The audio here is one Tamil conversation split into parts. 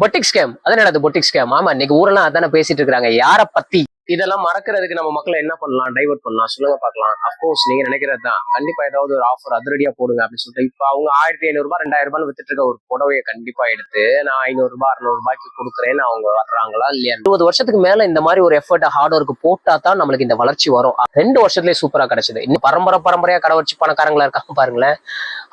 பொட்டிக் ஸ்கேம் அதனால அது பொட்டிக் ஸ்கேம். ஆமா, இன்னைக்கு ஊரெல்லாம் அதானே பேசிட்டு இருக்காங்க. யார பத்தி இதெல்லாம் மறக்கிறதுக்கு நம்ம மக்களை என்ன பண்ணலாம், டைவர்ட் பண்ணலாம், சொல்லுங்க பார்க்கலாம். அப்கோர்ஸ் நீங்க நினைக்கிறது தான். கண்டிப்பா ஏதாவது ஒரு ஆஃபர் அதிரடியா போடுங்க அப்படின்னு சொல்லிட்டு இப்ப அவங்க 1500 2000 வித்துட்டு இருக்க ஒரு புடவையை கண்டிப்பா எடுத்து நான் 500 600 கொடுக்குறேன்னு அவங்க வர்றாங்களா இல்லையா? 20 வருஷத்துக்கு மேல இந்த மாதிரி ஒரு எஃபர்ட் ஹார்ட் ஒர்க் போட்டா தான் நம்மளுக்கு இந்த வளர்ச்சி வரும். 2 வருஷத்துலயே சூப்பரா கிடைச்சது. இன்னும் பரம்பரையா கடை வச்சு பணக்காரங்களா இருக்காங்க பாருங்களேன்,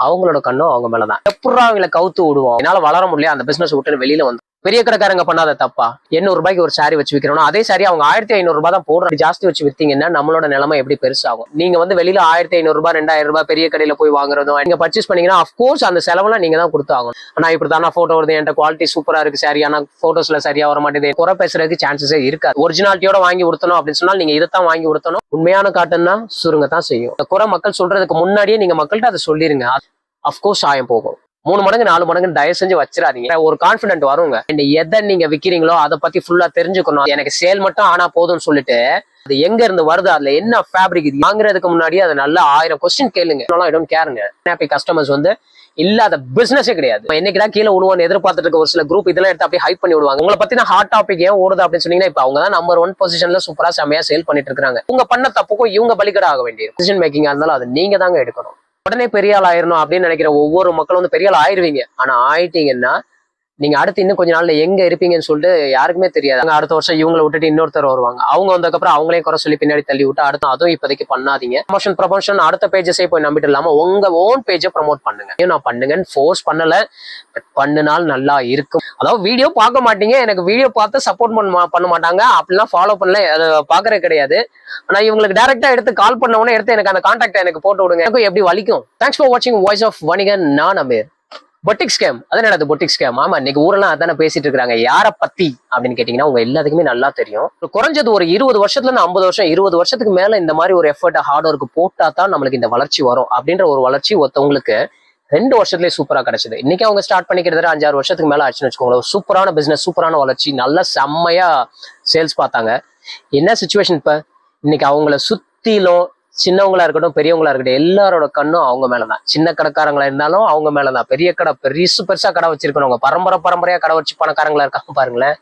அவங்களோட கண்ணும் அவங்க மேலதான். எப்படா அவங்களை கவுத்து விடுவோம், என்னால வளர முடியல, அந்த பிசினஸ் விட்டு வெளியில வந்து பெரிய கடைக்காரங்க பண்ணாத தப்பா 800 ஒரு சாரி வச்சு விற்கிறோம். அதே சாரி அவங்க 1500 தான் போடுற ஜாஸ்தி வச்சு வித்தீங்கன்னா நம்மளோட நிலைமை எப்படி பெருசாகும்? நீங்க வந்து வெளியில 1500 2000 பெரிய கடையில போய் வாங்குறதும் நீங்க பர்ச்சேஸ் பண்ணீங்கன்னா அப்கோர்ஸ் அந்த செலவுலாம் நீங்க தான் கொடுத்தாகும். ஆனா இப்படித்தானா போட்டோ வருது, என்கிட்ட குவாலிட்டி சூப்பரா இருக்கு சாரி, ஆனா போட்டோஸ்ல சரியா வர மாட்டேங்குது, குறை பேசுறதுக்கு சான்சஸே இருக்காது. ஒரிஜினாலிட்டியோட வாங்கி கொடுத்தணும் அப்படின்னு சொன்னா நீங்க இதைத்தான் வாங்கி கொடுத்தணும். உண்மையான காட்டுன்னா சுருங்கத்தான் செய்யும். குறை மக்கள் சொல்றதுக்கு முன்னாடியே நீங்க மக்கள்கிட்ட அதை சொல்லிருங்க. அப்கோர்ஸ் ஆயம் போகும். 3 மடங்கு 4 மடங்கு தயவு செஞ்சு வச்சிடாதீங்க. ஒரு கான்பிடென்ட் வருங்க. எதை நீங்க விக்கிறீங்களோ அதை பத்தி ஃபுல்லா தெரிஞ்சுக்கணும். எனக்கு சேல் மட்டும் ஆனா போதும்னு சொல்லிட்டு அது எங்க இருந்து வருது, அதுல என்ன ஃபேப்ரிக், இது வாங்குறதுக்கு முன்னாடி அதை நல்லா 1000 கொஸ்டின் கேளுங்க. ஐடோன்ட் கேருங்க. ஹாப்பி கஸ்டமர்ஸ் வந்து இல்லாத பிசினஸே கிடையாது. என்னைக்குதான் கீழே விடுவோம் எதிர்பார்த்துட்டு இருக்க ஒரு சில குரூப் இதெல்லாம் எடுத்து அப்படியே ஹைப் பண்ணி விடுவாங்க. உங்களை பத்தின ஹாட் டாபிக் ஏன் ஓடுது அப்படின்னு சொன்னீங்கன்னா இப்ப அவங்க தான் நம்பர் 1 பொசிஷன்ல சூப்பரா செமையா சேல் பண்ணிட்டு இருக்காங்க. உங்க பண்ண தப்புக்கும் இவங்க பலிகடா ஆக வேண்டியது. டிசிஷன் மேக்கிங்கா இருந்தாலும் அது நீங்க தாங்க எடுக்கணும். உடனே பெரிய ஆள் ஆயிரணும் அப்படின்னு நினைக்கிற ஒவ்வொரு மக்களும் வந்து பெரிய ஆள் ஆயிருவீங்க. ஆனா ஆயிட்டீங்கன்னா நீங்க அடுத்து இன்னும் கொஞ்ச நாள்ல எங்க இருப்பீங்கன்னு சொல்லிட்டு யாருக்குமே தெரியாது. அடுத்த வருஷம் இவங்களை விட்டுட்டு இன்னொருத்தர் வருவாங்க. அவங்க வந்ததுக்கப்புறம் அவங்களையும் குறை சொல்லி பின்னாடி தள்ளி விட்டு அடுத்து அதுவும் இப்போதைக்கு பண்ணாதீங்க. ப்ரமோஷன் அடுத்த பேஜஸே போய் நம்பிட்டு இல்லாம உங்க ஓன் பேஜை ப்ரமோட் பண்ணுங்க. நான் பண்ணுங்கன்னு ஃபோர்ஸ் பண்ணல, பட் பண்ணினால் நல்லா இருக்கும். அதாவது வீடியோ பார்க்க மாட்டீங்க, எனக்கு வீடியோ பார்த்து சப்போர்ட் பண்ண மாட்டாங்க, அப்படிலாம் ஃபாலோ பண்ணல, அதை பாக்குறது கிடையாது. ஆனா இவங்களுக்கு டைரக்டா எடுத்து கால் பண்ண உடனே எடுத்து எனக்கு அந்த கான்டாக்ட் எனக்கு போட்டு விடுங்க. எனக்கு எப்படி வலிக்கும். தேங்க்ஸ் ஃபார் வாட்சிங் வாய்ஸ் ஆஃப் வணிகன். நான் அமீர். பொட்டிக் ஸ்கேம் அதனால அது பொட்டிக் ஸ்கேம். ஆமா, இன்னைக்கு ஊரெல்லாம் அதானே பேசிட்டு இருக்காங்க. யார பத்தி அப்படின்னு கேட்டீங்கன்னா உங்க எல்லாத்துக்குமே நல்லா தெரியும். குறைஞ்சது ஒரு 20 வருஷத்துல இருந்து 50 வருஷம் 20 வருஷத்துக்கு மேல இந்த மாதிரி ஒரு எஃபர்ட் ஹார்ட் ஒர்க் போட்டா தான் நம்மளுக்கு இந்த வளர்ச்சி வரும் அப்படின்ற ஒரு வளர்ச்சி ஒருத்தவங்களுக்கு 2 வருஷத்துலயே சூப்பரா கிடைச்சது. இன்னைக்கு அவங்க ஸ்டார்ட் பண்ணிக்கிறது 5-6 வருஷத்துக்கு மேல ஆச்சுன்னு வச்சுக்கோங்களேன். சூப்பரான பிசினஸ், சூப்பரான வளர்ச்சி, நல்ல செம்மையா சேல்ஸ் பார்த்தாங்க. என்ன சிச்சுவேஷன் இப்ப? இன்னைக்கு அவங்கள சுத்திலும் சின்னவங்களா இருக்கட்டும் பெரியவங்களா இருக்கட்டும் எல்லாரோட கண்ணும் அவங்க மேலதான். சின்ன கடைக்காரங்களா இருந்தாலும் அவங்க மேலதான். பெரிய கடை பெருசா கடை வச்சிருக்கணும், பரம்பரையா கடை வச்சு பணக்காரங்களா இருக்காங்க பாருங்களேன்,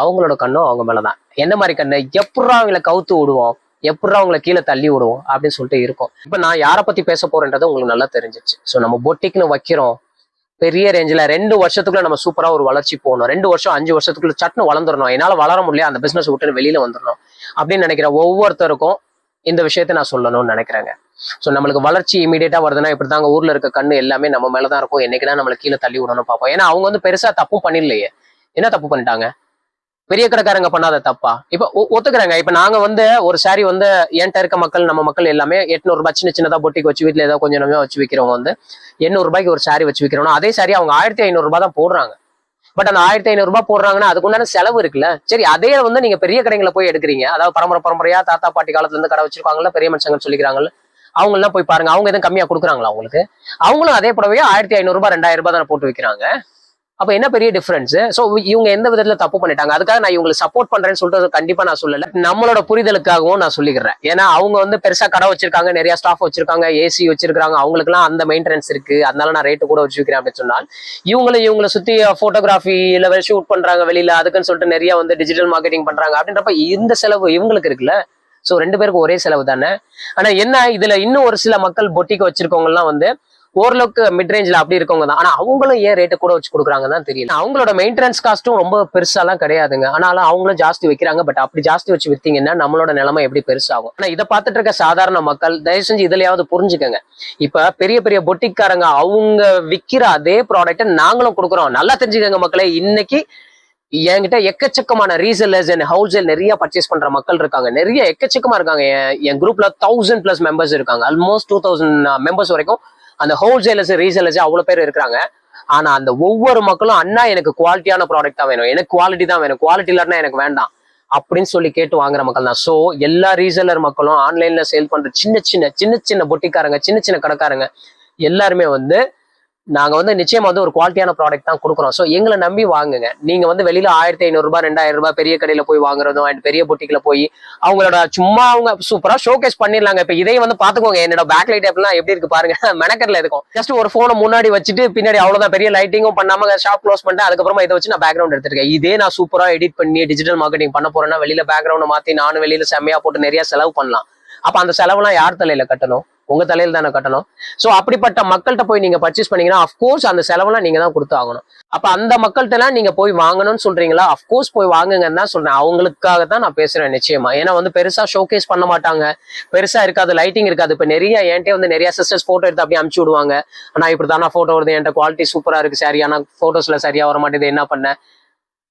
அவங்களோட கண்ணும் அவங்க மேலதான். என்ன மாதிரி கண்ணு? எப்படா அவங்களை கவுத்து விடுவோம், எப்படா அவங்களை கீழே தள்ளி விடுவோம் அப்படின்னு சொல்லிட்டு இருக்கும். இப்ப நான் யாரை பத்தி பேச போறேன்றது உங்களுக்கு நல்லா தெரிஞ்சிச்சு. ஸோ நம்ம பொட்டிக்னு வைக்கிறோம் பெரிய ரேஞ்சில் 2 வருஷத்துக்குள்ள நம்ம சூப்பரா ஒரு வளர்ச்சி போகணும். 2 வருஷம் 5 வருஷத்துக்குள்ள சட்னு வளர்ந்துடணும். என்னால வளர முடியல, அந்த பிசினஸ் விட்டு வெளியில வந்துடணும் அப்படின்னு நினைக்கிற ஒவ்வொருத்தருக்கும் இந்த விஷயத்த நான் சொல்லணும்னு நினைக்கிறேங்க. ஸோ நம்மளுக்கு வளர்ச்சி இமீடியட்டா வருதுன்னா இப்படிதாங்க ஊர்ல இருக்க கண்ணு எல்லாமே நம்ம மேலதான் இருக்கும். என்னைக்குதான் நம்மளை கீழே தள்ளி விடணும் பார்ப்போம். ஏன்னா அவங்க வந்து பெருசா தப்பும் பண்ணிடலையே. என்ன தப்பு பண்ணிட்டாங்க? பெரிய கடைக்காரங்க பண்ணாத தப்பா? இப்ப ஒத்துக்கிறாங்க. இப்ப நாங்க வந்து ஒரு சாரி வந்து என்கிட்ட இருக்க மக்கள், நம்ம மக்கள் எல்லாமே 800 சின்னதா பொட்டிக்கு வச்சு வீட்டுல ஏதாவது கொஞ்சம் வச்சு விற்கிறவங்க வந்து 800 ஒரு சாரி வச்சு விற்கிறோம். அதே சாரி அவங்க 1500 தான் போடுறாங்க. பட் அந்த 1500 போடுறாங்கன்னா அதுக்கு உண்டான செலவு இருக்குல்ல. சரி, அதே வந்து நீங்க பெரிய கடைகளை போய் எடுக்கிறீங்க. அதாவது பரம்பரையா தாத்தா பாட்டி காலத்துல இருந்து கடை வச்சிருக்காங்கல்ல, பெரிய மனுஷங்க சொல்லிக்கிறாங்கல்ல, அவங்க எல்லாம் போய் பாருங்க. அவங்க எதுவும் கம்மியா கொடுக்குறாங்களா உங்களுக்கு? அவங்களும் அதே புடவையா 1500 2000 தானே போட்டு வைக்கிறாங்க. அப்ப என்ன பெரிய டிஃபரன்ஸ்? சோ இவங்க எந்த விதத்துல தப்பு பண்ணிட்டாங்க? அதுக்காக நான் இவங்களுக்கு சப்போர்ட் பண்றேன்னு சொல்றது கண்டிப்பா நான் சொல்லல. நம்மளோட புரிதலுக்காகவும் நான் சொல்லிக்கிறேன். ஏன்னா அவங்க வந்து பெருசா கடை வச்சிருக்காங்க, நிறைய ஸ்டாஃப் வச்சிருக்காங்க, ஏசி வச்சிருக்காங்க, அவங்களுக்கு எல்லாம் அந்த மெயின்டெனன்ஸ் இருக்கு, அதனால நான் ரேட்டு கூட வச்சு வைக்கிறேன் அப்படின்னு சொன்னால் இவங்களை சுத்தி போட்டோகிராஃபி இல்ல ஷூட் பண்றாங்க வெளியில, அதுக்குன்னு சொல்லிட்டு நிறைய வந்து டிஜிட்டல் மார்க்கெட்டிங் பண்றாங்க அப்படின்றப்ப இந்த செலவு இவங்களுக்கு இருக்குல்ல. சோ 2 பேருக்கு ஒரே செலவு தானே. ஆனா என்ன, இதுல இன்னும் ஒரு சில மக்கள் பொட்டிக்கு வச்சிருக்கவங்க எல்லாம் வந்து ஓரளவுக்கு மிட் ரேஞ்சில் அப்படி இருக்கவங்க தான். ஆனா அவங்களும் ஏன் ரேட்டு கூட வச்சு கொடுக்குறாங்கன்னு தான் தெரியல. அவங்களோட மெயின்டெனன்ஸ் காஸ்ட்டும் ரொம்ப பெருசாலாம் கிடையாதுங்க, ஆனாலும் அவங்களும் ஜாஸ்தி வைக்கிறாங்க. பட் அப்படி ஜாஸ்தி வச்சு வித்தீங்கன்னா நம்மளோட நிலைமை எப்படி பெருசாகும்? ஆனா இதை பார்த்துட்டு இருக்க சாதாரண மக்கள் தயவு செஞ்சு இதுலயாவது புரிஞ்சுக்கங்க. இப்ப பெரிய பொட்டிக்காரங்க அவங்க விற்கிற அதே ப்ராடக்ட்டை நாங்களும் கொடுக்குறோம். நல்லா தெரிஞ்சுக்கங்க மக்களே. இன்னைக்கு என்கிட்ட எக்கச்சக்கமான ரீசெல்லர்ஸ் அண்ட் ஹோல்சேல் நிறைய பர்ச்சேஸ் பண்ற மக்கள் இருக்காங்க. நிறைய எக்கச்சக்கமா இருக்காங்க. என் குரூப்ல 1000+ மெம்பர்ஸ் இருக்காங்க. ஆல்மோஸ்ட் 2000 மெம்பர்ஸ் வரைக்கும் அந்த ஹோல்சேலர்ஸ் ரீசெல்லர்ஸ் அவ்வளவு பேர் இருக்கிறாங்க. ஆனா அந்த ஒவ்வொரு மக்களும் அண்ணா எனக்கு குவாலிட்டியான ப்ராடக்ட் தான் வேணும், எனக்கு குவாலிட்டி தான் வேணும், குவாலிட்டி இல்லைன்னா எனக்கு வேண்டாம் அப்படின்னு சொல்லி கேட்டு வாங்குற மக்கள் தான். ஸோ எல்லா ரீசெல்லர் மக்களும் ஆன்லைன்ல சேல் பண்ற சின்ன சின்ன பொட்டிக்காரங்க, சின்ன கடைக்காரங்க எல்லாருமே வந்து நாங்க வந்து நிச்சயமா வந்து ஒரு குவாலிட்டியான ப்ராடக்ட் தான் கொடுக்குறோம். ஸோ எங்களை நம்பி வாங்குங்க. நீங்க வந்து வெளியில 1500 2000 பெரிய கடையில போய் வாங்குறதும் அண்ட் பெரிய பொட்டிக்ல போய் அவங்களோட சும்மா அவங்க சூப்பரா ஷோகேஸ் பண்ணிடலாங்க. இப்ப இதையும் வந்து பாத்துக்கோங்க, என்னோட பேக் லைட் எல்லாம் எப்படி இருக்கு பாருங்க. மெனக்கர்ல இருக்கும். ஜஸ்ட் ஒரு போனை முன்னாடி வச்சுட்டு பின்னாடி அவ்வளவுதான், பெரிய லைட்டிங்கும் பண்ணாம ஷாப் க்ளோஸ் பண்ணிட்டு அதுக்கப்புறமா இதை வச்சு நான் பேக்ரவுண்ட் எடுத்திருக்கேன். இதே நான் சூப்பரா எடிட் பண்ணி டிஜிட்டல் மார்க்கெட்டிங் பண்ண போறேன்னா வெளியில பேக்ரவுண்ட் மாத்தி நானும் வெளியில செம்மையா போட்டு நிறைய செலவு பண்ணலாம். அப்ப அந்த செலவுலாம் யார் தலையில கட்டணும்? உங்க தலையில தானே கட்டணும். சோ அப்படிப்பட்ட மக்கள்கிட்ட போய் நீங்க பர்ச்சேஸ் பண்ணீங்கன்னா அஃப்கோர்ஸ் அந்த செலவுலாம் நீங்க தான் கொடுத்து ஆகணும். அப்ப அந்த மக்கள்கிட்ட எல்லாம் நீங்க போய் வாங்கணும்னு சொல்றீங்களா? அஃப்கோர்ஸ் போய் வாங்குங்கன்னு தான் சொல்றேன். அவங்களுக்காக தான் நான் பேசுறேன் நிச்சயமா. ஏன்னா வந்து பெருசா ஷோகேஸ் பண்ண மாட்டாங்க, பெருசா இருக்காது, லைட்டிங் இருக்காது. இப்ப நிறைய என்கிட்ட வந்து நிறைய சிஸ்டர்ஸ் போட்டோ எடுத்து அப்படியே அனுப்பிச்சு விடுவாங்க. ஆனா இப்படித்தானா போட்டோ வருது, என்கிட்ட குவாலிட்டி சூப்பரா இருக்கு சாரி, ஆனா போட்டோஸ்ல சரியா வர மாட்டேது, என்ன பண்ண?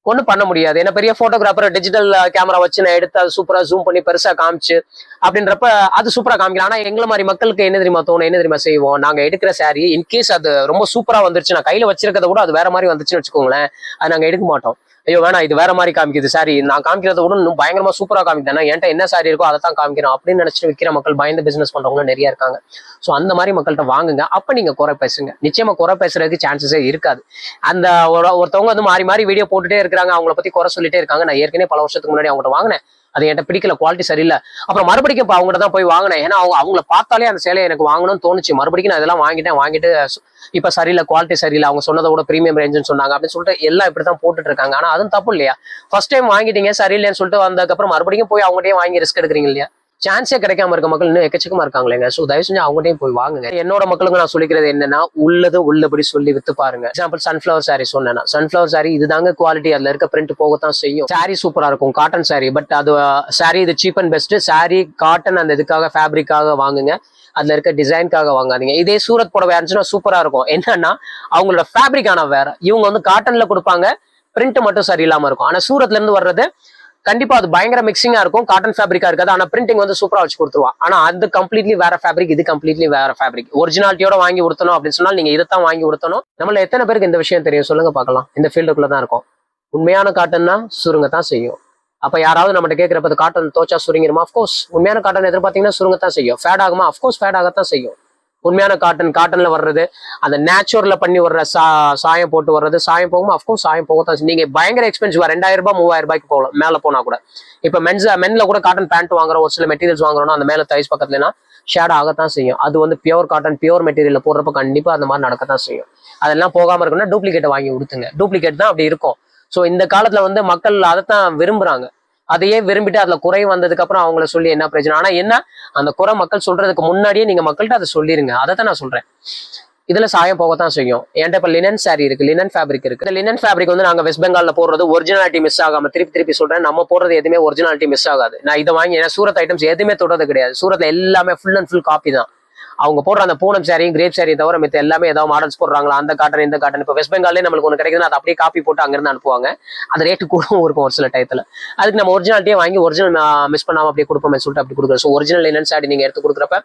ஒன்றும் பண்ண முடியாது. ஏன்னா பெரிய போட்டோகிராஃபர் டிஜிட்டல் கேமரா வச்சு நான் எடுத்து அது சூப்பரா ஜூம் பண்ணி பெருசா காமிச்சு அப்படின்றப்ப அது சூப்பரா காமிக்கலாம். ஆனா எங்களை மாதிரி மக்களுக்கு என்ன தெரியுமா தோணும், என்ன தெரியுமா செய்வோம், நாங்க எடுக்கிற சாரி இன்கேஸ் அது ரொம்ப சூப்பரா வந்துருச்சு, நான் கையில வச்சிருக்கிறத கூட அது வேற மாதிரி வந்துச்சுன்னு வச்சுக்கோங்களேன், அது நாங்க எடுக்க மாட்டோம். ஐயோ வேணா, இது வேற மாதிரி காமிக்குது சாரி, நான் காமிக்கிறத கூட இன்னும் பயங்கரமா சூப்பரா காமிக்கிறேன், என்கிட்ட என்ன சாரி இருக்கோ அதை தான் காமிக்கிறோம் அப்படின்னு நினைச்சிட்டு விற்கிற மக்கள், பயந்து பிசினஸ் பண்றவங்க நிறைய இருக்காங்க. ஸோ அந்த மாதிரி மக்கள்கிட்ட வாங்குங்க. அப்ப நீங்க குறை பேசுங்க. நிச்சயமா குறை பேசுறதுக்கு சான்சஸே இருக்காது. அந்த ஒருத்தவங்க வந்து மாறி மாறி வீடியோ போட்டுட்டே இருக்காங்க, அவங்கள பத்தி குறை சொல்லிட்டே இருக்காங்க. நான் ஏற்கனவே பல வருஷத்துக்கு முன்னாடி அவங்கள்ட்ட வாங்கினேன், அது என்கிட்ட பிடிக்கல, குவாலிட்டி சரியில்லை. அப்புறம் மறுபடியும் இப்போ அவங்கள்ட்ட தான் போய் வாங்கினேன். ஏன்னா அவங்கள பார்த்தாலே அந்த சேலையை எனக்கு வாங்கணும்னு தோணுச்சு. மறுபடியும் நான் இதெல்லாம் வாங்கிட்டு இப்ப சரியில்லை, குவாலிட்டி சரியில்லை, அவங்க சொன்னதை விட பிரீமியம் ரேஞ்சுன்னு சொன்னாங்க அப்படின்னு சொல்லிட்டு எல்லாம் இப்படிதான் போட்டுட்டு இருக்காங்க. ஆனா அதுவும் தப்பு இல்லையா? ஃபர்ஸ்ட் டைம் வாங்கிட்டீங்க சரியில்லைன்னு சொல்லிட்டு வந்ததுக்கப்புறம் மறுபடியும் போய் அவங்ககிட்டயே வாங்கி ரிஸ்க் எடுக்கிறீங்க இல்லையா? சான்ஸே கிடைக்காம இருக்க மக்கள் இன்னும் எக்கச்சக்கமா இருக்காங்களேங்க. ஸோ தயவு செஞ்சு அவங்ககிட்டயும் போய் வாங்குங்க. என்னோட மக்களுக்கு நான் சொல்லிக்கிறது என்னன்னா, உள்ளது உள்ளபடி சொல்லி வித்து பாருங்க. எக்ஸாம்பிள் சன்ஃபிளவர் சாரி சொன்னேன்னா, சன்ஃபிளவர் சாரி இதுதாங்க குவாலிட்டி, அதுல இருக்க பிரிண்ட் போகத்தான் செய்யும். சாரி சூப்பரா இருக்கும், காட்டன் சாரி, பட் அது சாரி இது cheap and best. Sari cotton அந்த இதுக்காக ஃபேப்ரிக்காக வாங்குங்க, அதுல இருக்க டிசைனுக்காக வாங்காதீங்க. இதே சூரத் புடவை இருந்துச்சுன்னா சூப்பரா இருக்கும். என்னன்னா அவங்களோட ஃபேப்ரிக் ஆனா வேற, இவங்க வந்து காட்டன்ல கொடுப்பாங்க, பிரிண்ட் மட்டும் சரியில்லாம இருக்கும். ஆனா சூரத்ல இருந்து வர்றது கண்டிப்பா அது பயங்கர மிக்சிங்கா இருக்கும், காட்டன் ஃபேப்ரிக்கா இருக்காது, ஆனா பிரிண்டிங் வந்து சூப்பரா வச்சு கொடுத்துருவான். ஆனா அது கம்ப்ளீட்லி வேற ஃபேப்ரிக், இது கம்ப்ளீட்லி வேற ஃபேப்ரிக். ஒரிஜினாலிட்டியோட வாங்கி கொடுத்தணும் அப்படின்னு சொன்னால் நீங்க இதைத்தான் வாங்கி கொடுத்தணும். நம்மள எத்தனை பேருக்கு இந்த விஷயம் தெரியும் சொல்லுங்க பார்க்கலாம்? இந்த ஃபீல்டுக்குள்ள தான் இருக்கும். உண்மையான காட்டன்னா சுருங்கத்தான் செய்யும். அப்ப யாராவது நம்மகிட்ட கேட்கிறப்ப காட்டன் தோச்சா சுருங்கிருமா? அஃப்கோர்ஸ். உண்மையான காட்டன் எதிர்பார்த்தீங்கன்னா சுருங்கத்தான் செய்யும். ஃபேட் ஆகுமா? அஃப்கோர்ஸ் ஃபேட் ஆகத்தான் செய்யும். உண்மையான காட்டன்ல வர்றது, அந்த நேச்சுரல்ல பண்ணி வர்ற சாயம் போட்டு வர்றது, சாயம் போகுமா? அஃப்கோர்ஸ் சாயம் போகத்தான். நீங்க பயங்கர எக்ஸ்பென்சிவா 2000 3000 போகலாம் மேல போனா கூட. இப்ப மென்ல கூட காட்டன் பேண்ட் வாங்குறோம், ஒரு சில மெட்டீரியல்ஸ் வாங்குறோம்னா அந்த மேல தைஸ் பக்கத்துலனா ஷேட் ஆகத்தான் செய்யும். அது வந்து பியூர் காட்டன் பியூர் மெட்டீரியல் போடுறப்ப கண்டிப்பா அந்த மாதிரி நடக்கத்தான் செய்யும். அதெல்லாம் போகாம இருக்குன்னா டூப்ளிகேட் வாங்கி கொடுத்துங்க. டூப்ளிகேட் தான் அப்படி இருக்கும். ஸோ இந்த காலத்துல வந்து மக்கள் அதைத்தான் விரும்புறாங்க. அதையே விரும்பிட்டு அதுல குறை வந்ததுக்கு அப்புறம் அவங்கள சொல்லி என்ன பிரச்சனை? ஆனா என்ன, அந்த குறை மக்கள் சொல்றதுக்கு முன்னாடியே நீங்க மக்கள்கிட்ட அதை சொல்லிருங்க. அதை தான் நான் சொல்றேன். இதுல சாயம் போகத்தான் செய்யும். என்கிட்ட இப்ப லினன் சாரி இருக்கு, லினன் ஃபேப்ரிக் இருக்கு. இந்த லினன் ஃபேப்ரிக் வந்து நாங்க வெஸ்ட் பெங்கால்ல போடுறது ஒரிஜினாலிட்டி மிஸ் ஆகாம, திருப்பி சொல்றேன், நம்ம போடுறது எதுவுமே ஒரிஜினாலிட்டி மிஸ் ஆகாது. நான் இதை வாங்கி ஏன்னா சூரத் ஐட்டம்ஸ் எதுவுமே தொடுறது கிடையாது. சூரத்ல எல்லாமே ஃபுல் அண்ட் ஃபுல் காப்பி தான். அவங்க போடுற அந்த பூனம் சாரியும் கிரேப் சாரியும் தவிர மித்த எல்லாமே ஏதாவது மாடல்ஸ் போடுறாங்களா, அந்த காட்டன் இந்த காட்டன். இப்போ வெஸ்ட் பெங்காலே நம்மளுக்கு ஒன்று கிடைக்குதுன்னா அதை அப்படியே காப்பி போட்டு அங்கிருந்து அனுப்புவாங்க. அது ரேட்டு கூடவும் இருக்கும் ஒரு சில டயத்துல. அதுக்கு நம்ம ஒரிஜினாலிட்டியே வாங்கி ஒரிஜினல் மிஸ் பண்ணாம அப்படியே கொடுப்போம்னு சொல்லிட்டு அப்படி கொடுக்குறோம். ஸோ ஒரிஜினல் லினன் சாரி நீங்க எடுத்து கொடுக்குறப்ப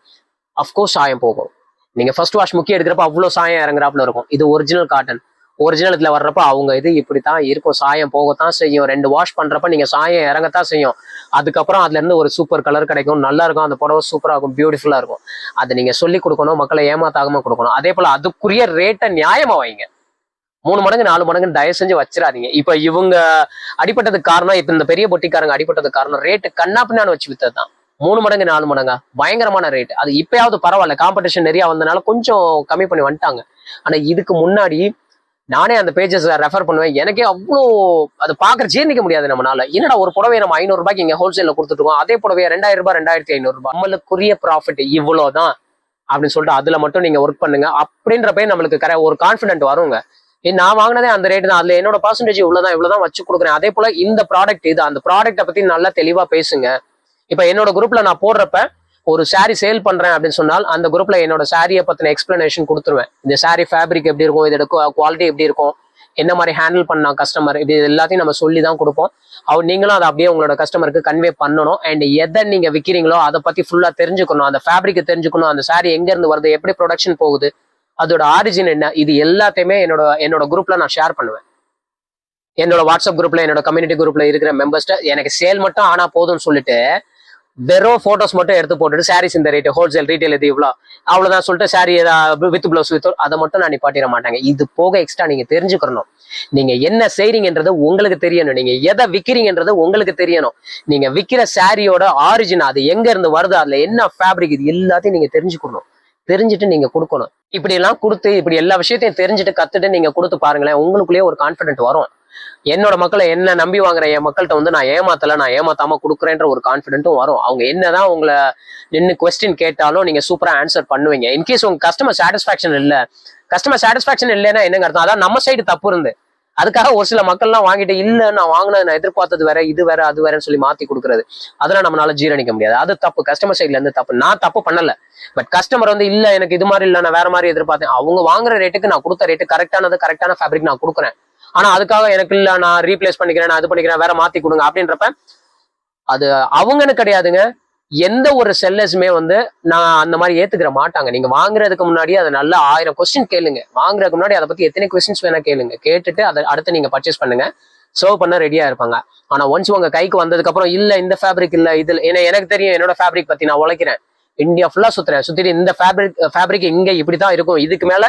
அஃப்கோர்ஸ் சாயம் போகும். நீங்க ஃபர்ஸ்ட் வாஷ் முக்கிய எடுக்கிறப்ப அவ்வளவு சாயம் இறங்குறாப்புல இருக்கும். இது ஒரிஜினல் காட்டன். ஒரிஜினல் இதுல வர்றப்ப அவங்க இது இப்படித்தான் இருக்கும், சாயம் போகத்தான் செய்யும். 2 வாஷ் பண்றப்ப நீங்க சாயம் இறங்கத்தான் செய்யும். அதுக்கப்புறம் அதுல இருந்து ஒரு சூப்பர் கலர் கிடைக்கும், நல்லா இருக்கும், அந்த புடவை சூப்பரா இருக்கும், பியூட்டிஃபுல்லா இருக்கும். அதை நீங்க சொல்லி கொடுக்கணும், மக்களை ஏமாத்தாகாம கொடுக்கணும். அதே போல அதுக்குரிய ரேட்டை நியாயமா வைங்க. 3 மடங்கு 4 மடங்கு தயவு செஞ்சு வச்சிடாதீங்க. இப்ப இவங்க அடிப்பட்டதுக்கு காரணம், இப்ப இந்த பெரிய பொட்டிக்காரங்க அடிப்பட்டதுக்கு காரணம் ரேட்டு கண்ணாப்பின்னான்னு வச்சு வித்ததுதான். 3 மடங்கு 4 மடங்கா பயங்கரமான ரேட். அது இப்பயாவது பரவாயில்ல, காம்படிஷன் நிறைய வந்தனால கொஞ்சம் கம்மி பண்ணி வந்துட்டாங்க. ஆனா இதுக்கு முன்னாடி நானே அந்த பேஜஸ் ரெஃபர் பண்ணுவேன். எனக்கே அவ்வளோ அது பாக்குற ஜீர்ணிக்க முடியாது நம்மளால. என்னடா ஒரு புடவை நம்ம 500 ரூபாய்க்கு இங்க ஹோல்சேல்ல கொடுத்துருக்கோம், அதே புடவைய 2000 ரூபாய் 2500 ரூபாய், நம்மளுக்குரிய ப்ராஃபிட் இவ்வளவுதான் அப்படின்னு சொல்லிட்டு அதுல மட்டும் நீங்க ஒர்க் பண்ணுங்க. அப்படின்றப்ப நம்மளுக்கு ஒரு கான்பிடென்ட் வருங்க. நான் வாங்கினதே அந்த ரேட் தான், அதுல என்னோட பர்சன்டேஜ் இவ்வளவுதான் வச்சு கொடுக்குறேன். அதே போல இந்த ப்ராடக்ட் இது, அந்த ப்ராடக்ட்டை பத்தி நல்லா தெளிவா பேசுங்க. இப்ப என்னோட குரூப்ல நான் போடுறப்ப ஒரு சாரி சேல் பண்றேன் அப்படின்னு சொன்னால் அந்த குரூப்ல என்னோட சாரியை பத்தின எக்ஸ்பிளனேஷன் கொடுத்துருவேன். இந்த சாரி ஃபேப்ரிக் எப்படி இருக்கும், இதோட குவாலிட்டி எப்படி இருக்கும், என்ன மாதிரி ஹேண்டில் பண்ணலாம் கஸ்டமர், இது எல்லாத்தையும் நம்ம சொல்லி தான் கொடுப்போம். நீங்களும் அதை அப்படியே உங்களோட கஸ்டமருக்கு கன்வே பண்ணணும். அண்ட் எதை நீங்க விற்கிறீங்களோ அதை பத்தி ஃபுல்லா தெரிஞ்சுக்கணும், அந்த ஃபேப்ரிக்கை தெரிஞ்சுக்கணும், அந்த சாரி எங்க இருந்து வருது, எப்படி ப்ரொடக்ஷன் போகுது, அதோட ஆரிஜின் என்ன, இது எல்லாத்தையுமே என்னோட குரூப்ல நான் ஷேர் பண்ணுவேன். என்னோட வாட்ஸ்அப் குரூப்ல, என்னோட கம்யூனிட்டி குரூப்ல இருக்கிற மெம்பர்ஸ்ட எனக்கு சேல் மட்டும் ஆனா போதும்னு சொல்லிட்டு வெறும் போட்டோஸ் மட்டும் எடுத்து போட்டுட்டு சாரீஸ் இந்த ரேட், ஹோல்சேல் ரீட்டைல் இது இவ்வளோ, அவ்வளவுதான் சொல்லிட்டு சாரி வித் பிளவுஸ் வித் அதை மட்டும் நான் நிப்பாட்டிட மாட்டாங்க. இது போக எக்ஸ்ட்ரா நீங்க தெரிஞ்சுக்கணும். நீங்க என்ன செய்றீங்கன்றது உங்களுக்கு தெரியணும். நீங்க எதை விக்கிறீங்கன்றது உங்களுக்கு தெரியணும். நீங்க விக்கிற சாரியோட ஆரிஜின் அது எங்க இருந்து வருது, அதுல என்ன ஃபேப்ரிக், இது எல்லாத்தையும் நீங்க தெரிஞ்சுக்கணும். தெரிஞ்சுட்டு நீங்க கொடுக்கணும். இப்படி எல்லாம் கொடுத்து இப்படி எல்லா விஷயத்தையும் தெரிஞ்சுட்டு கத்துட்டு நீங்க கொடுத்து பாருங்களேன், உங்களுக்குள்ளேயே ஒரு கான்பிடென்ட் வரும். என்னோட மக்களை என்ன நம்பி வாங்குற என் மக்கள்கிட்ட வந்து நான் ஏமாத்தல, நான் ஏமாத்தாம கொடுக்குறேன்ற ஒரு கான்பிடென்ட்டும் வரும். அவங்க என்னதான் உங்களை நின்று கொஸ்டின் கேட்டாலும் நீங்க சூப்பரா ஆன்சர் பண்ணுவீங்க. இன்கேஸ் உங்க கஸ்டமர் சாட்டிஸ்பாக்சன் இல்ல, கஸ்டமர் சாட்டிஸ்பாக்சன் இல்லைன்னா என்னங்க அர்த்தம், அதான் நம்ம சைடு தப்பு இருந்து அதுக்காக ஒரு சில மக்கள்லாம் வாங்கிட்டு இல்ல நான் வாங்கினது நான் எதிர்பார்த்தது வேற, இது வேற அது வேறன்னு சொல்லி மாத்தி கொடுக்குறது, அதெல்லாம் நம்மளால ஜீரணிக்க முடியாது. அது தப்பு, கஸ்டமர் சைட்ல இருந்து தப்பு. நான் தப்பு பண்ணல, பட் கஸ்டமர் வந்து இல்ல எனக்கு இது மாதிரி இல்ல நான் வேற மாதிரி எதிர்பார்த்தேன், அவங்க வாங்குற ரேட்டுக்கு நான் கொடுத்த ரேட்டு கரெக்டான ஃபேப்ரிக் நான் கொடுக்குறேன், ஆனா அதுக்காக எனக்கு இல்ல நான் ரீப்ளேஸ் பண்ணிக்கிறேன், நான் அது பண்ணிக்கிறேன், வேற மாத்தி கொடுங்க அப்படின்றப்ப அது அவங்கன்னு கிடையாதுங்க. எந்த ஒரு செல்லர்ஸுமே வந்து நான் அந்த மாதிரி ஏத்துக்கிற மாட்டாங்க. நீங்க வாங்குறதுக்கு முன்னாடி அதை நல்லா 1000 கொஸ்டின் கேளுங்க. வாங்குறதுக்கு முன்னாடி அதை பத்தி எத்தனை கொஸ்டின்ஸ் வேணா கேளுங்க. கேட்டுட்டு அதை அடுத்து நீங்க பர்ச்சேஸ் பண்ணுங்க. சர்வ் பண்ண ரெடியா இருப்பாங்க. ஆனா ஒன்ஸ் உங்க கைக்கு வந்ததுக்கு அப்புறம் இல்ல இந்த ஃபேப்ரிக் இல்ல இதுல, ஏன்னா எனக்கு தெரியும் என்னோட ஃபேப்ரிக் பத்தி, நான் உழைக்கிறேன், இந்தியா ஃபுல்லா சுத்துறேன், சுத்திட்டு இந்த ஃபேப்ரிக் இங்க இப்படிதான் இருக்கும், இதுக்கு மேல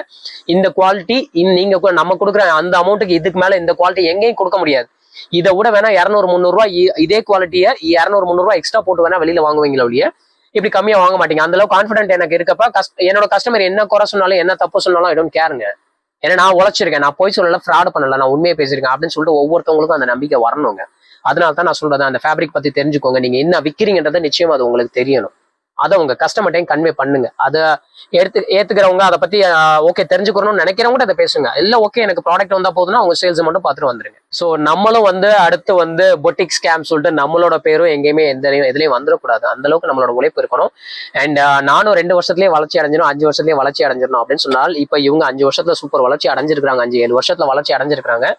இந்த குவாலிட்டி நீங்க நம்ம கொடுக்குற அந்த அமௌண்ட்டுக்கு இதுக்கு மேல இந்த குவாலிட்டி எங்கேயும் கொடுக்க முடியாது. இதை விட வேணா 200-300 ரூபாய் இதே குவாலிட்டியை 200-300 ரூபாய் எக்ஸ்ட்ரா போட்டு வேணா வெளியில வாங்குவீங்களா ஒழிய இப்படி கம்மியா வாங்க மாட்டீங்க. அந்த அளவுக்கு கான்ஃபிடென்ட் எனக்கு இருக்கப்ப என்னோட கஸ்டமர் என்ன குறை சொன்னாலும் என்ன தப்பு சொன்னாலும் ஐ டோன்ட் கேருங்க. ஏன்னா நான் உழைச்சிருக்கேன், நான் போய் சொல்லல, ஃப்ராட் பண்ணல, நான் உண்மையை பேசியிருக்கேன் அப்படின்னு சொல்லிட்டு ஒவ்வொருத்தவங்களுக்கும் அந்த நம்பிக்கை வரணுங்க. அதனால தான் நான் சொல்றேன், அந்த ஃபேப்ரிக் பத்தி தெரிஞ்சுக்கோங்க. நீங்க என்ன விற்கிறீங்கன்றதை நிச்சயம் அது உங்களுக்கு தெரியணும். அதை உங்க கஸ்டமர்ட்டையும் கன்வே பண்ணுங்க. அதை ஏத்துக்கிறவங்க அதை பத்தி ஓகே தெரிஞ்சுக்கணும்னு நினைக்கிறவங்க அதை பேசுங்க. இல்ல ஓகே எனக்கு ப்ராடக்ட் வந்தா போதுன்னா அவங்க சேல்ஸ் மட்டும் பார்த்துட்டு வந்துருங்க. ஸோ நம்மளும் வந்து அடுத்து வந்து பொட்டிக் ஸ்கேம் சொல்லிட்டு நம்மளோட பேரும் எங்கேயுமே எதுலையும் வந்துடக்கூடாது. அந்த அளவுக்கு நம்மளோட உழைப்பு இருக்கணும். அண்ட் நானும் 2 வருஷத்துலயே வளர்ச்சி அடைஞ்சிடும், 5 வருஷத்துலயே வளர்ச்சி அடைஞ்சிடணும் அப்படின்னு சொன்னால் இப்ப இவங்க 5 வருஷத்துல சூப்பர் வளர்ச்சி அடைஞ்சிருக்காங்க, 5-7 வருஷத்துல வளர்ச்சி அடைஞ்சிருக்காங்க.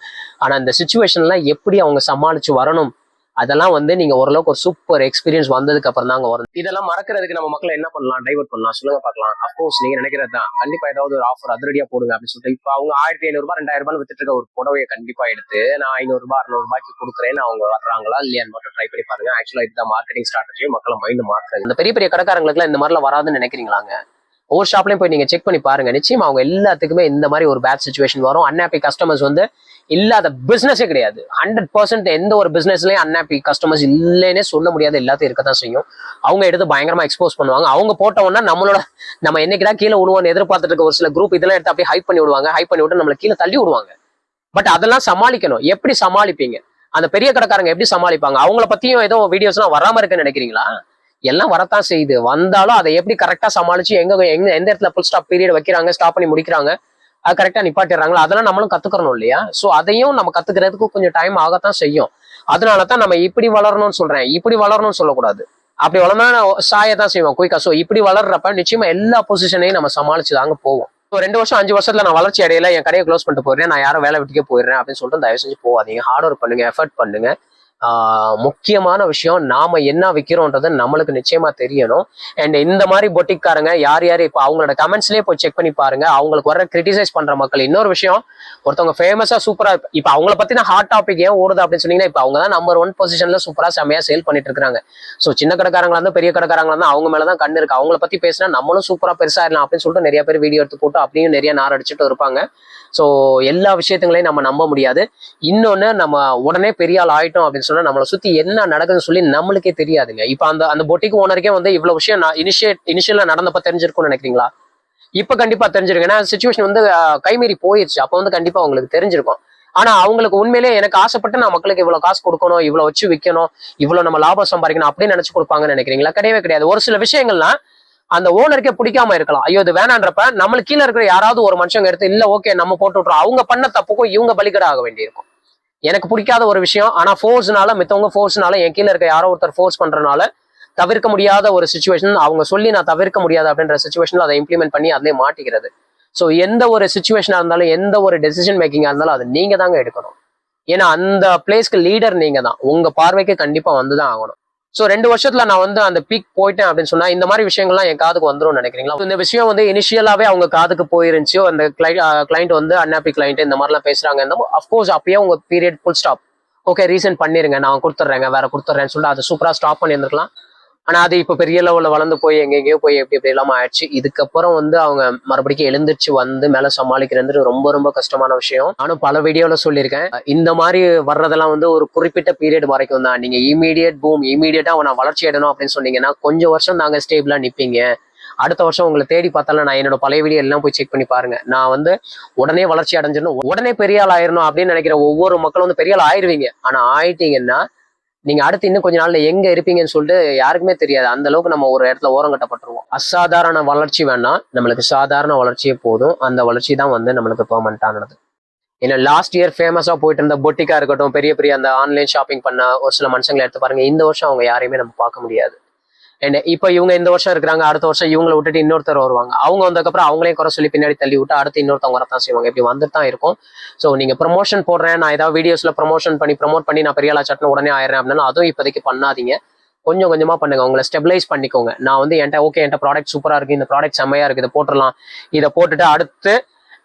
ஆனா இந்த சுச்சுவேஷன்ல எப்படி அவங்க சமாளிச்சு வரணும், அதெல்லாம் வந்து நீங்க ஓரளவுக்கு ஒரு சூப்பர் எக்ஸ்பீரியன்ஸ் வந்ததுக்கு அப்புறம் தாங்க வரும். இதெல்லாம் மறக்கிறதுக்கு நம்ம மக்களை என்ன பண்ணலாம், டைவர்ட் பண்ணலாம், சொல்லுங்க பார்க்கலாம். அப்கோர்ஸ் நீங்க நினைக்கிறது தான், கண்டிப்பா ஏதாவது ஒரு ஆஃபர் அதிரடியா போடுங்க அப்படின்னு சொல்லிட்டு இப்போ அவங்க 1500 ரூபாய் 2000 ரூபாய் வித்துட்டு இருக்க ஒரு புடவையை கண்டிப்பா எடுத்து நான் 500 ரூபாய் 600 ரூபாய்க்கு கொடுக்குறேன்னு அவங்க வர்றாங்களா இல்லையான்னு மட்டும் ட்ரை பண்ணி பாருங்க. ஆக்சுவலா இதுதான் மார்க்கெட்டிங் ஸ்ட்ராட்டஜி, மக்களை மைண்ட் மாற்றுறது. இந்த பெரிய பெரிய கடைக்காரங்களுக்கு இந்த மாதிரிலாம் வராதுன்னு நினைக்கிறீங்களாங்க? ஒவ்வொரு ஷாப்லயும் போய் நீங்க செக் பண்ணி பாருங்க, நிச்சயமா அவங்க எல்லாத்துக்குமே இந்த மாதிரி ஒரு பேட் சிச்சுவேஷன் வரும். அன்ஹாப்பி கஸ்டமர்ஸ் வந்து இல்லாத பிசினஸே கிடையாது. 100% எந்த ஒரு பிசினஸ்லயும் அன்ஹாப்பி கஸ்டமர்ஸ் இல்லைன்னே சொல்ல முடியாது, எல்லாத்தையும் இருக்கத்தான் செய்யும். அவங்க எடுத்து பயங்கரமா எக்ஸ்போஸ் பண்ணுவாங்க. அவங்க போட்டோம்னா நம்ம என்னைக்குடா கீழே விடுவோம்னு எதிர்பார்த்துட்டு இருக்க ஒரு சில குரூப் இதெல்லாம் எடுத்து அப்படியே ஹைப் பண்ணி விடுவாங்க, ஹைப் பண்ணி விட்டு நம்மளை கீழே தள்ளி விடுவாங்க. பட் அதெல்லாம் சமாளிக்கணும். எப்படி சமாளிப்பீங்க? அந்த பெரிய கடைக்காரங்க எப்படி சமாளிப்பாங்க? அவங்கள பத்தியும் ஏதோ வீடியோஸ் எல்லாம் வராம இருக்குன்னு நினைக்கிறீங்களா? எல்லாம் வரத்தான் செய்யுது. வந்தாலும் அதை எப்படி கரெக்டா சமாளிச்சு எந்த இடத்துல ஃபுல் ஸ்டாப் பீரியட் வைக்கிறாங்க, ஸ்டாப் பண்ணி முடிக்கிறாங்க, அது கரெக்டா நிப்பாட்டிடுறாங்களா, அதெல்லாம் நம்மளும் கத்துக்கணும் இல்லையா? சோ அதையும் நம்ம கத்துக்கிறதுக்கு கொஞ்சம் டைம் ஆகத்தான் செய்யும். அதனாலதான் நம்ம இப்படி வளரணும்னு சொல்றேன், இப்படி வளரணும்னு சொல்லக்கூடாது. அப்படி வளர்ந்தா சாயத்தான் செய்வோம் குயிக்கா. சோ இப்படி வளர்றப்ப நிச்சயமா எல்லா பொசிஷனையும் நம்ம சமாளிச்சு தாங்க போவோம். 2 வருஷம் 5 வருஷத்துல நான் வளர்ச்சி அடையில என் கடையை க்ளோஸ் பண்ணிட்டு போயிடுறேன், நான் யாரும் வேலை விட்டுக்கே போயிடுறேன் அப்படின்னு சொல்லிட்டு தயவு செஞ்சு போகாதீங்க. ஹார்ட் ஒர்க் பண்ணுங்க, எஃபர்ட் பண்ணுங்க. முக்கியமான விஷயம் நாம என்ன விற்கிறோன்றது நம்மளுக்கு நிச்சயமா தெரியணும். அண்ட் இந்த மாதிரி பொட்டிக்காரங்க யார் இப்போ அவங்களோட கமெண்ட்ஸ்லயே போய் செக் பண்ணி பாருங்க, அவங்களுக்கு வர கிரிட்டிசைஸ் பண்ற மக்கள். இன்னொரு விஷயம், ஒருத்தவங்க ஃபேமஸா சூப்பரா இப்ப அவங்கள பத்தி நான் ஹாட் டாபிக் ஏன் ஓடுது அப்படின்னு சொன்னீங்கன்னா, இப்ப அவங்க தான் நம்பர் 1 பொசிஷன்ல சூப்பரா செமையா சேல் பண்ணிட்டு இருக்காங்க. சோ சின்ன கடைக்காரங்களா இருந்தா பெரிய கடைக்காரங்களா இருந்தா அவங்க மேலதான் கண்ணு இருக்கு. அவங்கள பத்தி பேசினா நம்மளும் சூப்பரா பெருசாயிடலாம் அப்படின்னு சொல்லிட்டு நிறைய பேர் வீடியோ எடுத்து போட்டு அப்படியும் நிறைய நார் அடிச்சுட்டு இருப்பாங்க. ஸோ எல்லா விஷயத்துங்களையும் நம்ம நம்ப முடியாது. இன்னொன்னு, நம்ம உடனே பெரிய ஆள் ஆயிட்டோம் அப்படின்னு சொன்னா நம்மளை சுத்தி என்ன நடக்குதுன்னு சொல்லி நம்மளுக்கே தெரியாதுங்க. இப்ப அந்த பொட்டிக்கு ஓனருக்கே வந்து இவ்வளவு விஷயம் இனிஷியலா நடந்தப்ப தெரிஞ்சிருக்கும்னு நினைக்கிறீங்களா? இப்ப கண்டிப்பா தெரிஞ்சிருக்கும். ஏன்னா சுச்சுவேஷன் வந்து கைமீறி போயிடுச்சு. அப்ப வந்து கண்டிப்பா அவங்களுக்கு தெரிஞ்சிருக்கும். ஆனா அவங்களுக்கு உண்மையிலேயே எனக்கு ஆசைப்பட்டு நான் மக்களுக்கு இவ்வளவு காசு கொடுக்கணும், இவ்வளவு வச்சு விற்கணும், இவ்வளவு நம்ம லாபம் சம்பாதிக்கணும் அப்படின்னு நினைச்சு கொடுப்பாங்கன்னு நினைக்கிறீங்களா? கிடையவே கிடையாது. ஒரு சில விஷயங்கள்லாம் அந்த ஓனருக்கே பிடிக்காம இருக்கலாம். ஐயோ இது வேணான்றப்ப நம்மளுக்கு கீழே இருக்கிற யாராவது ஒரு மனுஷங்க எடுத்து இல்ல ஓகே நம்ம போட்டு விட்டுறோம், அவங்க பண்ண தப்புக்கும் இவங்க பலிகடை ஆக வேண்டியிருக்கும். எனக்கு பிடிக்காத ஒரு விஷயம், ஆனா ஃபோர்ஸ்னால மித்தவங்க ஃபோர்ஸ்னால என் கீழே இருக்க யாரோ ஒருத்தர் ஃபோர்ஸ் பண்றதுனால தவிர்க்க முடியாத ஒரு சுச்சுவேஷன், அவங்க சொல்லி நான் தவிர்க்க முடியாது அப்படின்ற சுச்சுவேஷன்ல அதை இம்ப்ளிமெண்ட் பண்ணி அதுலேயே மாட்டிக்கிறது. ஸோ எந்த ஒரு சுச்சுவேஷனா இருந்தாலும் எந்த ஒரு டெசிஷன் மேக்கிங்கா இருந்தாலும் அது நீங்க தாங்க எடுக்கணும். ஏன்னா அந்த பிளேஸ்க்கு லீடர் நீங்க தான். உங்க பார்வைக்கு கண்டிப்பா வந்துதான் ஆகணும். ஸோ 2 வருஷத்துல நான் வந்து அந்த பீக் போயிட்டேன் அப்படின்னு சொன்னா இந்த மாதிரி விஷயங்கள்லாம் என் காதுக்கு வந்துடும் நினைக்கிறீங்களா? இந்த விஷயம் வந்து இனிஷியலாவே அவங்க காதுக்கு போயிருந்துச்சு. அந்த கிளைண்ட் வந்து அன்ஹாப்பி கிளைண்ட் இந்த மாதிரிலாம் பேசுறாங்க. அஃப்கோர்ஸ் அப்பயே உங்க period full stop, okay reason பண்ணிருங்க, நான் கொடுத்துட்றேங்க வேற கொடுத்துட்றேன்னு சொல்லிட்டு அதை சூப்பரா ஸ்டாப் பண்ணியிருந்துருக்கலாம். ஆனா அது இப்ப பெரிய லெவல்ல வளர்ந்து போய் எங்கெங்கயோ போய் எப்படி எப்படி இல்லாம ஆயிடுச்சு. இதுக்கப்புறம் வந்து அவங்க மறுபடியும் எழுந்திருச்சு வந்து மேல சமாளிக்கிறது ரொம்ப ரொம்ப கஷ்டமான விஷயம். நானும் பல வீடியோல சொல்லியிருக்கேன். இந்த மாதிரி வர்றதெல்லாம் வந்து ஒரு குறிப்பிட்ட பீரியட் வரைக்கும் தான். நீங்க இமீடியட் பூம் இமீடியட்டா நான் வளர்ச்சி அடையணும் அப்படின்னு சொன்னீங்கன்னா கொஞ்சம் வருஷம் தாங்க ஸ்டேபிளா நிப்பீங்க. அடுத்த வருஷம் உங்களை தேடி பார்த்தாலும் நான் என்னோட பழைய வீடியோ எல்லாம் போய் செக் பண்ணி பாருங்க. நான் வந்து உடனே வளர்ச்சி அடைஞ்சிடணும், உடனே பெரிய ஆள் ஆயிரணும் அப்படின்னு நினைக்கிற ஒவ்வொரு மக்களும் வந்து பெரிய ஆள் ஆயிருவீங்க. ஆனா ஆயிட்டீங்கன்னா நீங்க அடுத்து இன்னும் கொஞ்ச நாள்ல எங்க இருப்பீங்கன்னு சொல்லிட்டு யாருக்குமே தெரியாது. அந்த அளவுக்கு நம்ம ஒரு இடத்துல ஓரம் கட்டப்பட்டுருவோம். அசாதாரண வளர்ச்சி வேணாம், நம்மளுக்கு சாதாரண வளர்ச்சியே போதும். அந்த வளர்ச்சி தான் வந்து நம்மளுக்கு பெர்மனன்ட் ஆனது. ஏன்னா லாஸ்ட் இயர் ஃபேமஸா போயிட்டு இருந்த பொட்டிக்கா இருக்கட்டும், பெரிய பெரிய அந்த ஆன்லைன் ஷாப்பிங் பண்ண ஒரு சில மனுஷங்களை எடுத்து பாருங்க. இந்த வருஷம் அவங்க யாரையுமே நம்ம பார்க்க முடியாது. அண்ட் இப்ப இவங்க இந்த வருஷம் இருக்கிறாங்க, அடுத்த வருஷம் இவங்களை விட்டுட்டு இன்னொருத்தர் வருவாங்க. அவங்க வந்ததுக்கப்புறம் அவங்களையும் குறை சொல்லி பின்னாடி தள்ளி விட்டு அடுத்து இன்னொருத்தவங்க வரத்தான் செய்வாங்க. இப்படி வந்துட்டு தான் இருக்கும். ஸோ நீங்க ப்ரமோஷன் போடுறேன், நான் ஏதாவது வீடியோஸ்ல ப்ரமோட் பண்ணி நான் பெரிய ஆளா சட்டம் உடனே ஆயிடுறேன் அப்படின்னா அதுவும் இப்போதைக்கு பண்ணாதீங்க. கொஞ்சம் கொஞ்சமா பண்ணுங்க, உங்களை ஸ்டெபிலைஸ் பண்ணிக்கோங்க. நான் வந்து என்கிட்ட ப்ராடக்ட் சூப்பரா இருக்கு, இந்த ப்ராடக்ட் செம்மையா இருக்கு, இதை போட்டுடலாம். இதை போட்டுட்டு அடுத்து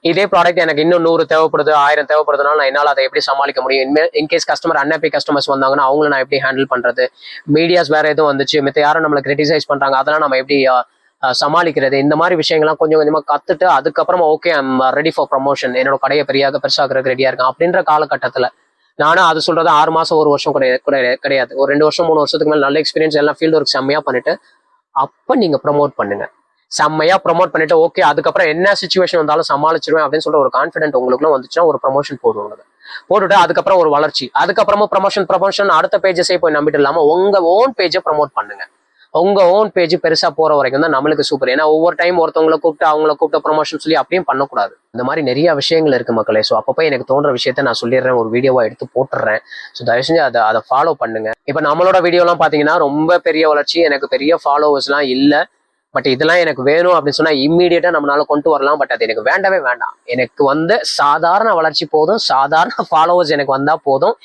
இதே ப்ராடக்ட் எனக்கு இன்னும் 100 தேவைப்படுது, 1000 தேவைப்படுதுனால நான் என்னால் அதை எப்படி சமாளிக்க முடியும்? இன்கேஸ் கஸ்டமர் அன்ஹாப்பி கஸ்டமர்ஸ் வந்தாங்கன்னா அவங்கள நான் எப்படி ஹேண்டில் பண்றது? மீடியாஸ் வேற எதுவும் வந்துச்சு, மித்த யாரும் நம்மளை கிரிட்டிசைஸ் பண்றாங்க, அதெல்லாம் நம்ம எப்படி சமாளிக்கிறது? இந்த மாதிரி விஷயங்கள்லாம் கொஞ்சம் கொஞ்சமா கத்துட்டு அதுக்கப்புறமா okay I'm ready for promotion, என்னோட கடையை பெருசாகிறதுக்கு ரெடியா இருக்கேன் அப்படின்ற காலகட்டத்துல நானும் அது சொல்றது 6 மாசம் 1 வருஷம் கிடையாது, ஒரு 2 வருஷம் 3 வருஷத்துக்கு மேல நல்ல எக்ஸ்பீரியன்ஸ் எல்லாம் ஃபீல்டு ஒர்க் செம்மையா பண்ணிட்டு அப்ப நீங்க ப்ரமோட் பண்ணுங்க. செம்மையா ப்ரமோட் பண்ணிட்டு ஓகே அதுக்கப்புறம் என்ன சுச்சுவேஷன் வந்தாலும் சமாளிச்சிருவேன் அப்படின்னு சொல்லிட்டு ஒரு கான்ஃபிடென்ட் உங்களுக்குள்ள வந்துச்சுன்னா ஒரு ப்ரமோஷன் போட்டுட்டு அதுக்கப்புறம் ஒரு வளர்ச்சி, அதுக்கப்புறமா ப்ரமோஷன் அடுத்த பேஜஸே போய் நம்பிட்டு இல்லாம உங்க ஓன் பேஜை ப்ரமோட் பண்ணுங்க. உங்க ஓன் பேஜ் பெருசா போற வரைக்கும் தான் நம்மளுக்கு சூப்பர். ஏன்னா ஒவ்வொரு டைம் ஒருத்தவங்களை கூப்பிட்டு ப்ரமோஷன் சொல்லி அப்படியும் பண்ணக்கூடாது. இந்த மாதிரி நிறைய விஷயங்கள் இருக்கு மக்களே. ஸோ அப்பப்போ எனக்கு தோன்ற விஷயத்த நான் சொல்லிடுறேன், ஒரு வீடியோவா எடுத்து போட்டுறேன். ஸோ தயவு செஞ்சு அதை ஃபாலோ பண்ணுங்க. இப்போ நம்மளோட வீடியோலாம் பாத்தீங்கன்னா ரொம்ப பெரிய வளர்ச்சி, எனக்கு பெரிய ஃபாலோவர்ஸ்லாம் இல்லை. பட் இதெல்லாம் எனக்கு வேணும் அப்படின்னு சொன்னா இம்மீடியட்டா நம்மளால கொண்டு வரலாம். பட் அது எனக்கு வேண்டவே வேண்டாம். எனக்கு வந்து சாதாரண வளர்ச்சி போதும், சாதாரண ஃபாலோவர்ஸ் எனக்கு வந்தா போதும்.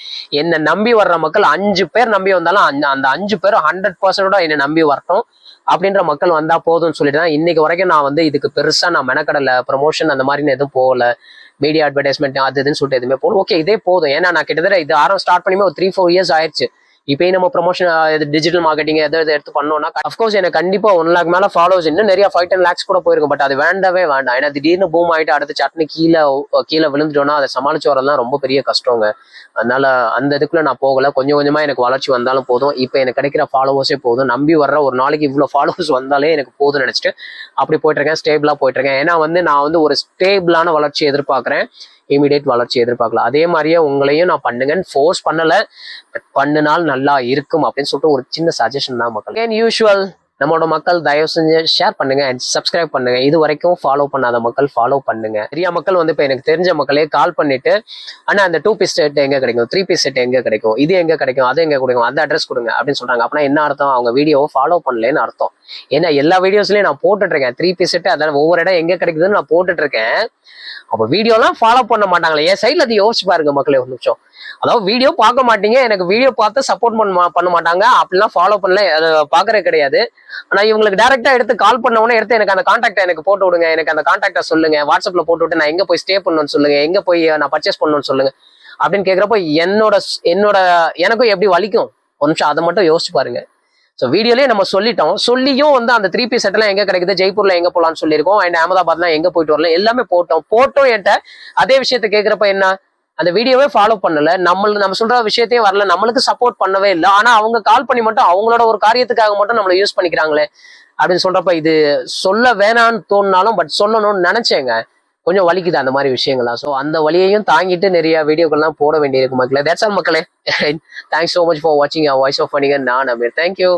என்னை நம்பி வர்ற மக்கள் 5 பேர் நம்பி வந்தாலும் அந்த 5 பேரும் 100% என்னை நம்பி வரட்டும் அப்படின்ற மக்கள் வந்தா போதும்னு சொல்லிட்டு தான் இன்னைக்கு வரைக்கும் நான் வந்து இதுக்கு பெருசா நான் மெனக்கடலை, ப்ரமோஷன் அந்த மாதிரின்னு எதுவும் போகல. மீடியா அட்வர்டைஸ்மெண்ட் அது இதுன்னு சொல்லிட்டு எதுவுமே போகணும். ஓகே இதே போதும். ஏன்னா நான் கிட்டத்தட்ட இது ஸ்டார்ட் பண்ணியுமே ஒரு 3-4 இயர்ஸ் ஆயிடுச்சு. இப்பயும் நம்ம ப்ரமோஷன் டிஜிட்டல் மார்க்கெட்டிங் எதாவது எடுத்து பண்ணோம்னா அஃப்கோர்ஸ் எனக்கு கண்டிப்பா 1 lakh மேல ஃபாலோவர்ஸ் இன்னும் நிறைய 5-10 lakhs கூட போயிருக்கும். பட் அது வேண்டவே வேண்டாம். ஏன்னா திடீர்னு பூம் ஆயிட்டு அடுத்து சட்னி கீழே விழுந்துட்டோம்னா அதை சமாளிச்சு வரலாம் ரொம்ப பெரிய கஷ்டங்க. அதனால அந்த இதுக்குள்ள நான் போகல. கொஞ்சம் கொஞ்சமா எனக்கு வளர்ச்சி வந்தாலும் போதும். இப்போ எனக்கு கிடைக்கிற ஃபாலோவர்ஸே போதும். நம்பி வர்ற ஒரு நாளைக்கு இவ்வளவு ஃபாலோவர்ஸ் வந்தாலே எனக்கு போதும்னு நினைச்சிட்டு அப்படி போயிட்டு இருக்கேன், ஸ்டேபிளா போயிட்டு இருக்கேன். ஏன்னா வந்து நான் வந்து ஒரு ஸ்டேபிளான வளர்ச்சி எதிர்பார்க்கிறேன், இமீடியட் வளர்ச்சி எதிர்பார்க்கல. அதே மாதிரியே உங்களையும் நான் பண்ணுங்கன்னு ஃபோர்ஸ் பண்ணல, பட் பண்ணினால் நல்லா இருக்கும் அப்படின்னு சொல்லிட்டு ஒரு சின்ன சஜஷன் தான் மக்கள். ஏன் யூஷுவல் நம்மளோட மக்கள் தயவு செஞ்சு ஷேர் பண்ணுங்க அண்ட் சப்ஸ்கிரைப் பண்ணுங்க. இது வரைக்கும் ஃபாலோ பண்ணாத மக்கள் ஃபாலோ பண்ணுங்க. நிறைய மக்கள் வந்து இப்போ எனக்கு தெரிஞ்ச மக்களே கால் பண்ணிட்டு ஆனா அந்த 2 piece செட் எங்க கிடைக்கும், 3 piece செட் எங்க கிடைக்கும், இது எங்க கிடைக்கும், அது எங்க கிடைக்கும், அந்த அட்ரஸ் கொடுங்க அப்படின்னு சொல்றாங்க. அப்படின்னா என்ன அர்த்தம்? அவங்க வீடியோவை ஃபாலோ பண்ணலன்னு அர்த்தம். ஏன்னா எல்லா வீடியோஸ்லயும் நான் போட்டுட்டு இருக்கேன் 3 piece செட், அதாவது ஒவ்வொரு இடம் எங்க கிடைக்குதுன்னு நான் போட்டுட்டு இருக்கேன். அப்ப வீடியோலாம் ஃபாலோ பண்ண மாட்டாங்களே, என் சைட்ல அது யோசிச்சு பாருங்க மக்களே ஒரு நிமிஷம். அதாவது வீடியோ பார்க்க மாட்டீங்க, எனக்கு வீடியோ பார்த்து சப்போர்ட் பண்ண மாட்டாங்க, அப்படிலாம் ஃபாலோ பண்ணல, அதை பாக்குறது கிடையாது. ஆனா இவங்களுக்கு டைரக்டா எடுத்து கால் பண்ண உடனே எடுத்து எனக்கு அந்த கான்டாக்டை எனக்கு போட்டு விடுங்க, எனக்கு அந்த கான்டாக்டை சொல்லுங்க, வாட்ஸ்அப்ல போட்டு விட்டு நான் எங்க போய் ஸ்டே பண்ணணும்னு சொல்லுங்க, எங்க போய் நான் பர்ச்சேஸ் பண்ணணும்னு சொல்லுங்க அப்படின்னு கேட்கிறப்போ எனக்கும் எப்படி வலிக்கும் ஒரு நிமிஷம். அதை மட்டும் யோசிச்சு பாருங்க. ஸோ வீடியோலயே நம்ம சொல்லியும் வந்து அந்த 3 piece செட் எல்லாம் எங்க கிடைக்குது, ஜெய்ப்பூர்ல எங்க போலான்னு சொல்லியிருக்கோம், அண்ட் அகமதாபாத்லாம் எங்க போயிட்டு வரலாம் எல்லாமே போட்டோம் என்கிட்ட. அதே விஷயத்த கேட்கிறப்ப என்ன, அந்த வீடியோவே ஃபாலோ பண்ணல, நம்ம சொல்ற விஷயத்தையும் வரல, நம்மளுக்கு சப்போர்ட் பண்ணவே இல்லை. ஆனா அவங்க கால் பண்ணி மட்டும் அவங்களோட ஒரு காரியத்துக்காக மட்டும் நம்மளை யூஸ் பண்ணிக்கிறாங்களே அப்படின்னு சொல்றப்ப இது சொல்ல வேணான்னு தோணுனாலும் பட் சொல்லணும்னு நினைச்சேங்க. கொஞ்சம் வலிக்குது அந்த மாதிரி விஷயங்கள்லாம். ஸோ அந்த வலியையும் தாங்கிட்டு நிறைய வீடியோக்கள்லாம் போட வேண்டியிருக்கு மக்களே. தேட்ஸ் ஆல் மக்களே. தேங்க்ஸ் ஸோ மச் ஃபார் வாட்சிங் வாய்ஸ் ஆஃப் ஃபனிங்க. நான் அமீர். தேங்க்யூ.